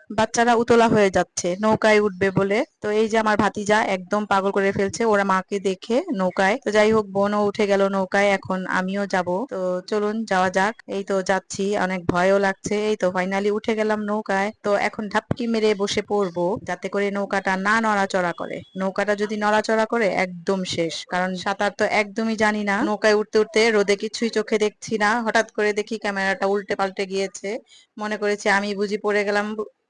বাচ্চারা উতলা হয়ে যাচ্ছে নৌকায় উঠবে বলে। তো এই যে আমার ভাতিজা একদম পাগল করে ফেলছে ওরা মাকে দেখে নৌকায়। তো যাই হোক বোনও উঠে গেল নৌকায়, এখন আমিও যাব। তো চলুন যাওয়া যাক। এই তো যাচ্ছি, অনেক ভয়ও লাগছে। এই তো ফাইনালি উঠে গেলাম নৌকায়। তো এখন ঢাপকি মেরে বসে পড়বো যাতে করে নৌকাটা না নড়াচড়া করে। নৌকাটা যদি নড়াচড়া করে একদম শেষ, কারণ সাঁতার তো একদমই জানি না। নৌকায় উঠতে উঠতে রোদে কিছুই চোখে দেখছি না, হঠাৎ করে দেখি ক্যামেরাটা উল্টে পাল্টে গিয়েছে। মনে করেছি আমি বুঝি পড়ে গেলাম,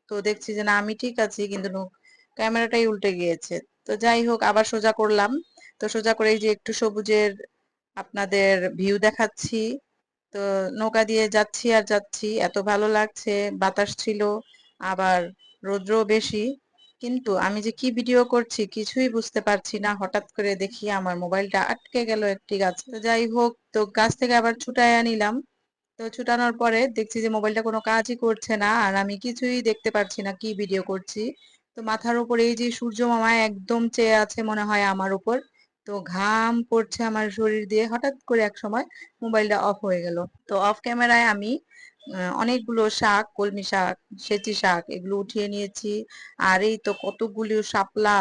তো দেখছি যে না আমি ঠিক আছি, কিন্তু ক্যামেরাটাই উল্টে গিয়েছে। তো যাই হোক আবার সোজা করলাম। তো সোজা করে এই যে একটু সবুজের আপনাদের ভিউ দেখাচ্ছি। তো নৌকা দিয়ে যাচ্ছি আর যাচ্ছি, এত ভালো লাগছে। বাতাস ছিল, আবার রৌদ্রও বেশি, কিন্তু আমি যে কি ভিডিও করছি কিছুই বুঝতে পারছি না। হঠাৎ করে দেখি আমার মোবাইলটা আটকে গেল একটি গাছে। তো যাই হোক, তো গাছ থেকে আবার ছুটাইয়া নিলাম। তো ছুটানোর পরে দেখছি যে মোবাইলটা কোনো কাজই করছে না, আর আমি কিছুই দেখতে পারছি না কি ভিডিও করছি। তো মাথার উপরে এই যে সূর্য মামা একদম চেয়ে আছে মনে হয় আমার উপর। তো ঘাম পড়ছে আমার শরীর দিয়ে, হঠাৎ করে এক সময় মোবাইলটা অফ হয়ে গেল। তো অফ ক্যামেরায় আমি অনেকগুলো শাক, কলমি শাক, সেচি শাক এগুলো উঠিয়ে নিয়েছি। আর এই তো কতগুলো শাপলা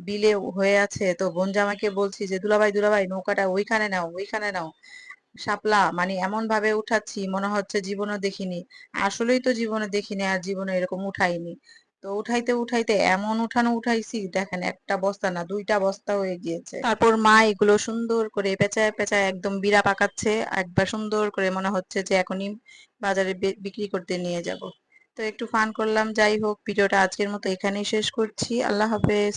বিলে হয়ে আছে। তো বোন জামাইকে বলছি যে দুলাভাই দুলাভাই নৌকাটা ওইখানে নাও, ওইখানে নাও। শাপলা মানে এমন ভাবে উঠাচ্ছি মনে হচ্ছে জীবনে দেখিনি। আসলেই তো জীবনে দেখিনি, আর জীবনে এরকম উঠাইনি। তো উঠাইতে উঠাইতে এমন উঠানো উঠাইছি, দেখেন একটা বস্তা না দুইটা বস্তা হয়ে গিয়েছে। তারপর মা এগুলো সুন্দর করে পেঁচায় পেঁচায় একদম বিড়া পাকাচ্ছে। একবার সুন্দর করে মনে হচ্ছে যে এখনই বাজারে বিক্রি করতে নিয়ে যাব। তো একটু ফান করলাম। যাই হোক ভিডিওটা আজকের মতো এখানেই শেষ করছি। আল্লাহ হাফেজ।